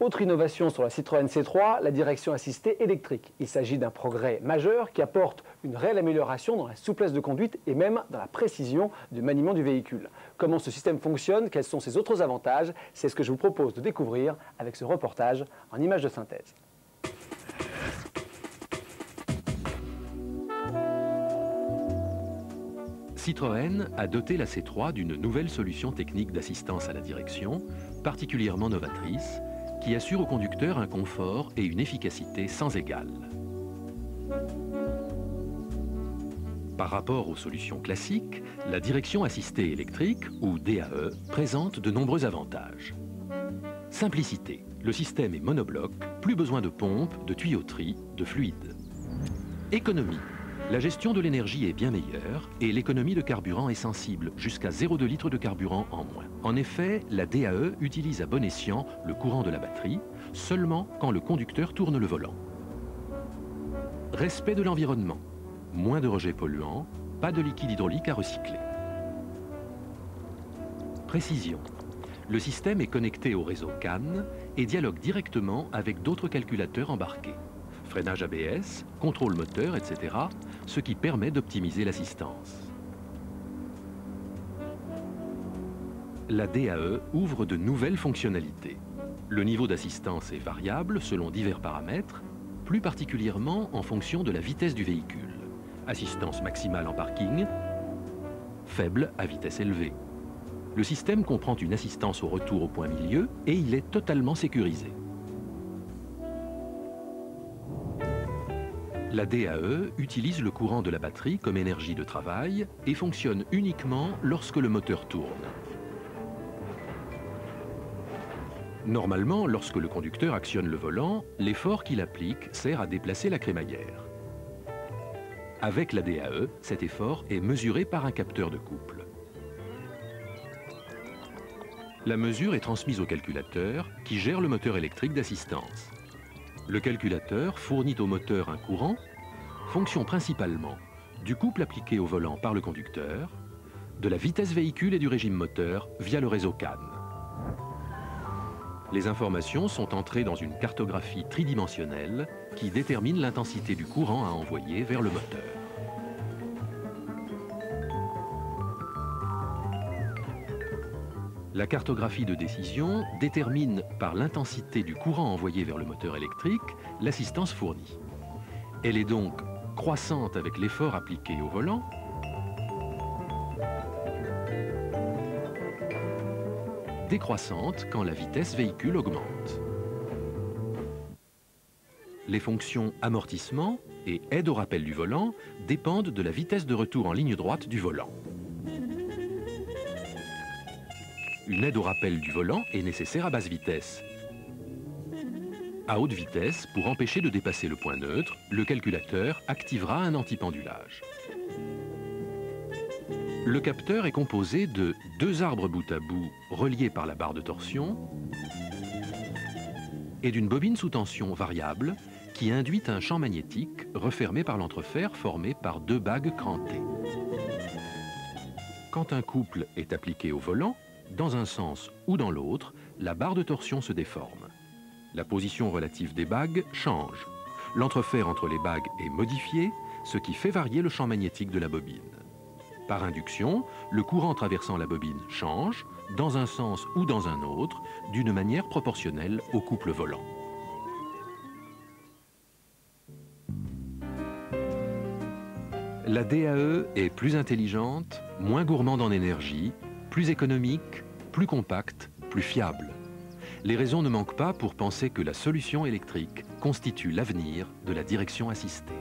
Autre innovation sur la Citroën C3, la direction assistée électrique. Il s'agit d'un progrès majeur qui apporte une réelle amélioration dans la souplesse de conduite et même dans la précision du maniement du véhicule. Comment ce système fonctionne, quels sont ses autres avantages, c'est ce que je vous propose de découvrir avec ce reportage en images de synthèse. Citroën a doté la C3 d'une nouvelle solution technique d'assistance à la direction, particulièrement novatrice, qui assure au conducteur un confort et une efficacité sans égale. Par rapport aux solutions classiques, la direction assistée électrique, ou DAE, présente de nombreux avantages. Simplicité. Le système est monobloc, plus besoin de pompe, de tuyauterie, de fluide. Économie. La gestion de l'énergie est bien meilleure et l'économie de carburant est sensible, jusqu'à 0,2 litres de carburant en moins. En effet, la DAE utilise à bon escient le courant de la batterie, seulement quand le conducteur tourne le volant. Respect de l'environnement. Moins de rejets polluants, pas de liquide hydraulique à recycler. Précision. Le système est connecté au réseau CAN et dialogue directement avec d'autres calculateurs embarqués. Freinage ABS, contrôle moteur, etc., ce qui permet d'optimiser l'assistance. La DAE ouvre de nouvelles fonctionnalités. Le niveau d'assistance est variable selon divers paramètres, plus particulièrement en fonction de la vitesse du véhicule. Assistance maximale en parking, faible à vitesse élevée. Le système comprend une assistance au retour au point milieu et il est totalement sécurisé. La DAE utilise le courant de la batterie comme énergie de travail et fonctionne uniquement lorsque le moteur tourne. Normalement, lorsque le conducteur actionne le volant, l'effort qu'il applique sert à déplacer la crémaillère. Avec la DAE, cet effort est mesuré par un capteur de couple. La mesure est transmise au calculateur qui gère le moteur électrique d'assistance. Le calculateur fournit au moteur un courant, fonction principalement du couple appliqué au volant par le conducteur, de la vitesse véhicule et du régime moteur via le réseau CAN. Les informations sont entrées dans une cartographie tridimensionnelle qui détermine l'intensité du courant à envoyer vers le moteur. La cartographie de décision détermine par l'intensité du courant envoyé vers le moteur électrique l'assistance fournie. Elle est donc croissante avec l'effort appliqué au volant, décroissante quand la vitesse véhicule augmente. Les fonctions amortissement et aide au rappel du volant dépendent de la vitesse de retour en ligne droite du volant. Une aide au rappel du volant est nécessaire à basse vitesse. À haute vitesse, pour empêcher de dépasser le point neutre, le calculateur activera un antipendulage. Le capteur est composé de deux arbres bout à bout reliés par la barre de torsion et d'une bobine sous tension variable qui induit un champ magnétique refermé par l'entrefer formé par deux bagues crantées. Quand un couple est appliqué au volant, dans un sens ou dans l'autre, la barre de torsion se déforme. La position relative des bagues change. L'entrefer entre les bagues est modifié, ce qui fait varier le champ magnétique de la bobine. Par induction, le courant traversant la bobine change, dans un sens ou dans un autre, d'une manière proportionnelle au couple volant. La DAE est plus intelligente, moins gourmande en énergie, plus économique, plus compacte, plus fiable. Les raisons ne manquent pas pour penser que la solution électrique constitue l'avenir de la direction assistée.